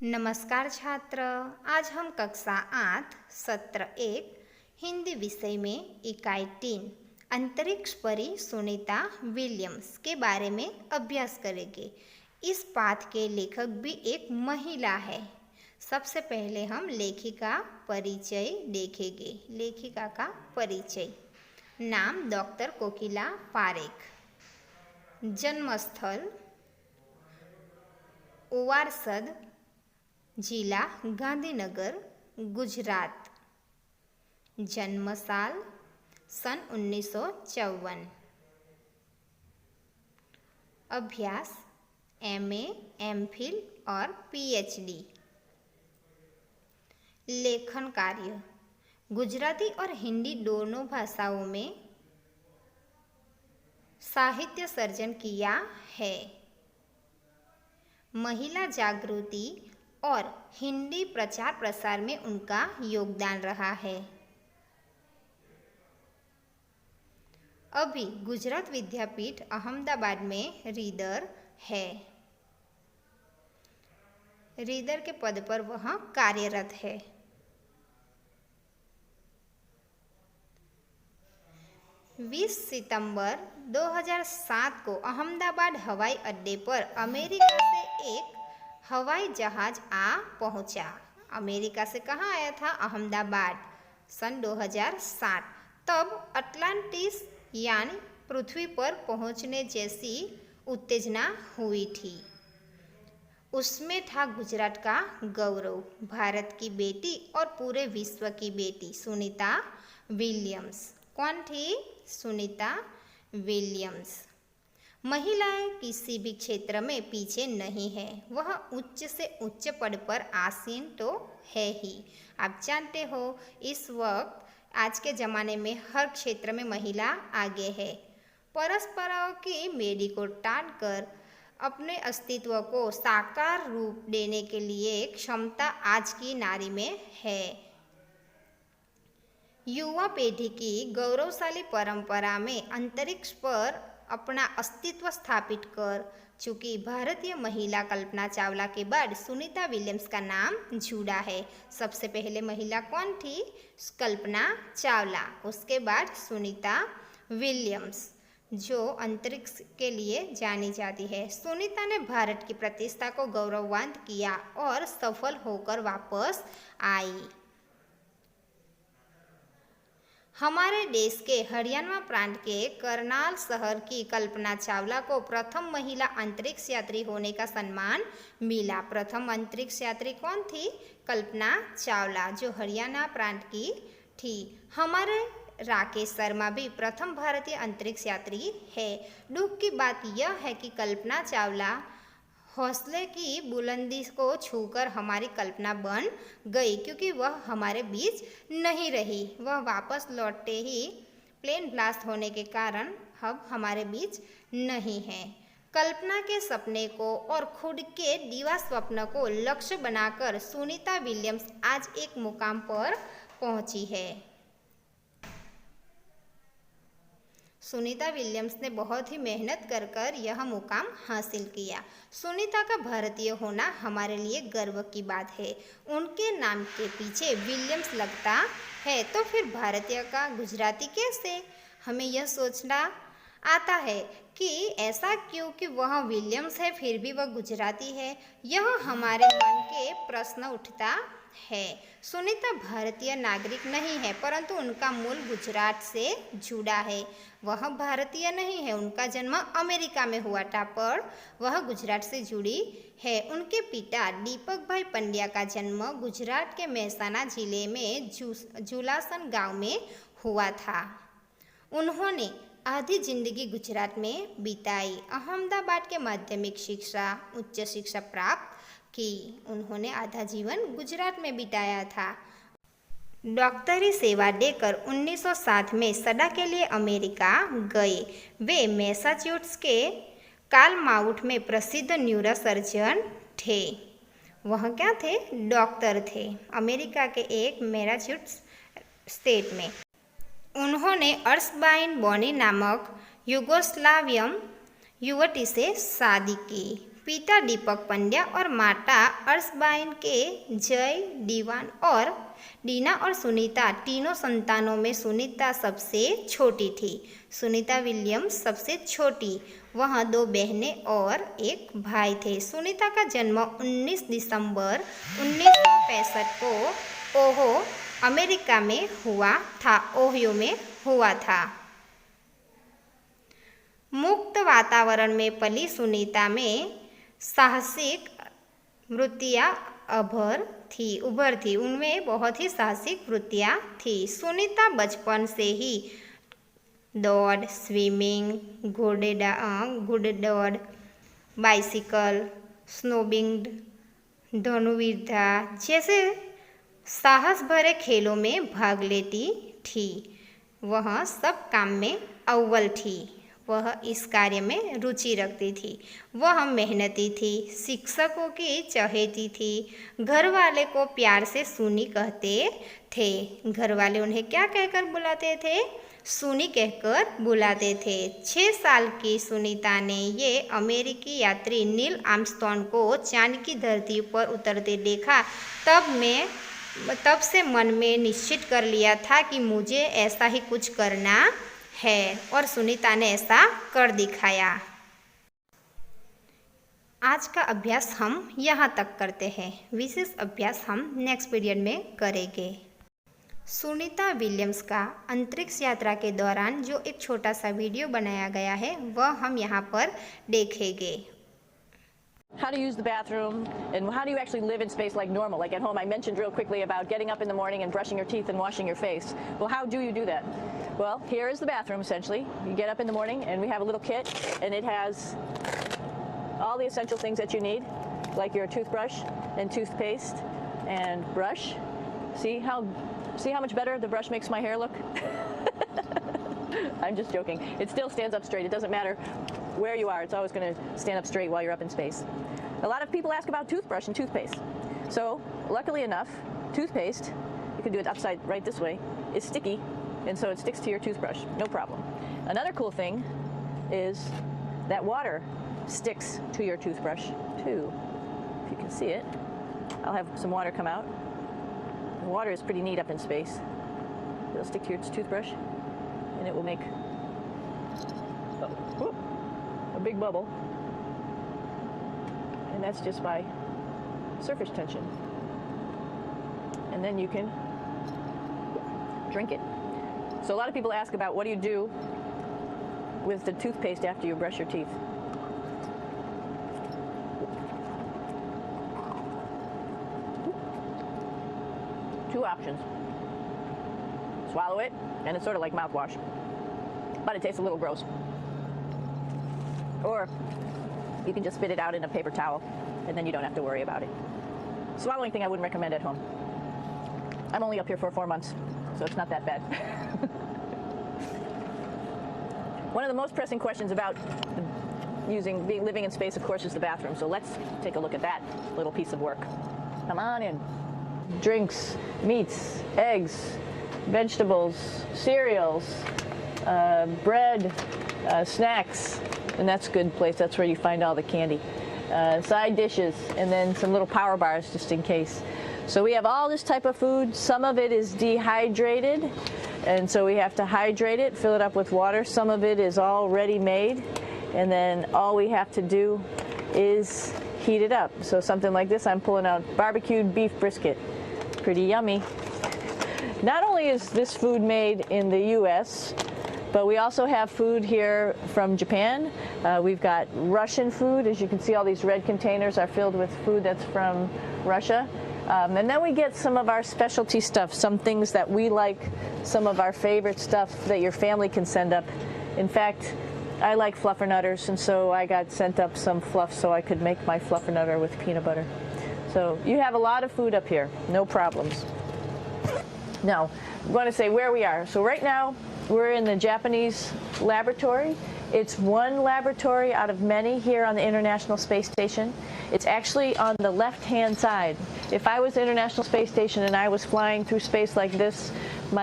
नमस्कार छात्र। आज हम कक्षा 8 सत्र 1 हिंदी विषय में इकाई 3 अंतरिक्ष परी सुनीता विलियम्स के बारे में अभ्यास करेंगे। इस पाठ के लेखक भी एक महिला है। सबसे पहले हम लेखिका परिचय देखेंगे। लेखिका का परिचय। नाम डॉक्टर कोकिला पारेख। जन्मस्थल ओवारसद, जिला गांधीनगर, गुजरात। जन्म साल सन 1954। अभ्यास MA, MPhil और PhD। लेखन कार्य गुजराती और हिंदी दोनों भाषाओं में साहित्य सर्जन किया है। महिला जागृति और हिंदी प्रचार प्रसार में उनका योगदान रहा है। अभी गुजरात विद्यापीठ अहमदाबाद में रीडर है। रीडर के पद पर वह कार्यरत है। बीस सितंबर 2007 को अहमदाबाद हवाई अड्डे पर अमेरिका से एक हवाई जहाज आ पहुंचा। अमेरिका से कहाँ आया था? अहमदाबाद। सन 2007 तब अटलांटिस यानी पृथ्वी पर पहुंचने जैसी उत्तेजना हुई थी। उसमें था गुजरात का गौरव, भारत की बेटी और पूरे विश्व की बेटी सुनीता विलियम्स। कौन थी? सुनीता विलियम्स। महिलाएं किसी भी क्षेत्र में पीछे नहीं है। वह उच्च से उच्च पद पर आसीन तो है ही। आप जानते हो इस वक्त आज के ज़माने में हर क्षेत्र में महिला आगे है। परस्पराओं की मेरी को टालकर अपने अस्तित्व को साकार रूप देने के लिए क्षमता आज की नारी में है। युवा पीढ़ी की गौरवशाली परंपरा में अंतरिक्ष पर अपना अस्तित्व स्थापित कर चुकी भारतीय महिला कल्पना चावला के बाद सुनीता विलियम्स का नाम जुड़ा है। सबसे पहले महिला कौन थी? कल्पना चावला। उसके बाद सुनीता विलियम्स जो अंतरिक्ष के लिए जानी जाती है। सुनीता ने भारत की प्रतिष्ठा को गौरवान्वित किया और सफल होकर वापस आई। हमारे देश के हरियाणा प्रांत के करनाल शहर की कल्पना चावला को प्रथम महिला अंतरिक्ष यात्री होने का सम्मान मिला। प्रथम अंतरिक्ष यात्री कौन थी? कल्पना चावला जो हरियाणा प्रांत की थी। हमारे राकेश शर्मा भी प्रथम भारतीय अंतरिक्ष यात्री है। दुख की बात यह है कि कल्पना चावला हौसले की बुलंदी को छूकर हमारी कल्पना बन गई, क्योंकि वह हमारे बीच नहीं रही। वह वापस लौटते ही प्लेन ब्लास्ट होने के कारण अब हमारे बीच नहीं है। कल्पना के सपने को और खुद के दिवा स्वप्न को लक्ष्य बनाकर सुनीता विलियम्स आज एक मुकाम पर पहुंची है। सुनीता विलियम्स ने बहुत ही मेहनत कर यह मुकाम हासिल किया। सुनीता का भारतीय होना हमारे लिए गर्व की बात है। उनके नाम के पीछे विलियम्स लगता है तो फिर भारतीय का गुजराती कैसे? हमें यह सोचना आता है कि ऐसा क्यों कि वह विलियम्स है फिर भी वह गुजराती है। यह हमारे मन के प्रश्न उठता है। सुनीता भारतीय नागरिक नहीं है, परंतु उनका मूल गुजरात से जुड़ा है। वह भारतीय नहीं है, उनका जन्म अमेरिका में हुआ था, पर वह गुजरात से जुड़ी है। उनके पिता दीपक भाई पंड्या का जन्म गुजरात के मेहसाना जिले में जुलासन गांव में हुआ था। उन्होंने आधी जिंदगी गुजरात में बिताई। अहमदाबाद के माध्यमिक शिक्षा, उच्च शिक्षा प्राप्त की। उन्होंने आधा जीवन गुजरात में बिताया था। डॉक्टरी सेवा देकर 1907 में सदा के लिए अमेरिका गए। वे मैसाचुसेट्स के कार्लमाउथ में प्रसिद्ध न्यूरोसर्जन थे। वह क्या थे? डॉक्टर थे, अमेरिका के एक मैसाचुसेट्स स्टेट में। उन्होंने अर्सबाइन बोनी नामक युगोस्लावियन युवती से शादी की। पिता दीपक पंड्या और माता अर्शबाइन के जय डीना और सुनीता तीनों संतानों में सुनीता सबसे छोटी थी। सुनीता विलियम्स सबसे छोटी, वह 2 बहनें और एक भाई थे। सुनीता का जन्म 19 दिसंबर 1965 को ओहो, अमेरिका में ओहियो में हुआ था। मुक्त वातावरण में पली सुनीता में साहसिक वृत्तियाँ उभर थी। उनमें बहुत ही साहसिक वृत्तियाँ थी। सुनीता बचपन से ही दौड़, स्विमिंग, घुड़दौड़, बाइसिकल, स्नोबोर्डिंग, धनुर्विद्या जैसे साहस भरे खेलों में भाग लेती थी। वह सब काम में अव्वल थी। वह इस कार्य में रुचि रखती थी। वह मेहनती थी, शिक्षकों की चहेती थी। घर वाले को प्यार से सुनी कहते थे। घर वाले उन्हें क्या कहकर बुलाते थे? सुनी कहकर बुलाते थे। 6 साल की सुनीता ने ये अमेरिकी यात्री नील आर्मस्ट्रॉन्ग को चांद की धरती पर उतरते देखा। तब से मन में निश्चित कर लिया था कि मुझे ऐसा ही कुछ करना है, और सुनीता ने ऐसा कर दिखाया। आज का अभ्यास हम यहाँ तक करते हैं। विशेष अभ्यास हम नेक्स्ट पीरियड में करेंगे। सुनीता विलियम्स का अंतरिक्ष यात्रा के दौरान जो एक छोटा सा वीडियो बनाया गया है वह हम यहाँ पर देखेंगे। How to use the bathroom and how do you actually live in space like normal, like at home. I mentioned real quickly about getting up in the morning and brushing your teeth and washing your face. Well, how do you do that? Well, here is the bathroom essentially. You get up in the morning and we have a little kit and it has all the essential things that you need, like your toothbrush and toothpaste and brush. See how much better the brush makes my hair look? I'm just joking. It still stands up straight. It doesn't matter where you are. It's always going to stand up straight while you're up in space. A lot of people ask about toothbrush and toothpaste. So luckily enough, toothpaste, you can do it upside right this way, is sticky, and so it sticks to your toothbrush. No problem. Another cool thing is that water sticks to your toothbrush too. If you can see it, I'll have some water come out. The water is pretty neat up in space. It'll stick to your toothbrush and it will make a big bubble, and that's just by surface tension, and then you can drink it. So a lot of people ask about what do you do with the toothpaste after you brush your teeth. Two options. Swallow it, and it's sort of like mouthwash, but it tastes a little gross. Or you can just spit it out in a paper towel, and then you don't have to worry about it. Swallowing thing I wouldn't recommend at home. I'm only up here for 4 months, so it's not that bad. One of the most pressing questions about living in space, of course, is the bathroom. So let's take a look at that little piece of work. Come on in. Drinks, meats, eggs, vegetables, cereals, bread, snacks, and that's a good place. That's where you find all the candy. Side dishes, and then some little power bars just in case. So we have all this type of food. Some of it is dehydrated, and so we have to hydrate it, fill it up with water. Some of it is already made, and then all we have to do is heat it up. So something like this, I'm pulling out barbecued beef brisket. Pretty yummy. Not only is this food made in the U.S., but we also have food here from Japan. We've got Russian food. As you can see, all these red containers are filled with food that's from Russia. And then we get some of our specialty stuff, some things that we like, some of our favorite stuff that your family can send up. In fact, I like fluffernutters, and so I got sent up some fluff so I could make my fluffernutter with peanut butter. So you have a lot of food up here, no problems. Now, I'm going to say where we are. So right now, we're in the Japanese laboratory. It's one laboratory out of many here on the International Space Station. It's actually on the left-hand side. If I was the International Space Station and I was flying through space like this,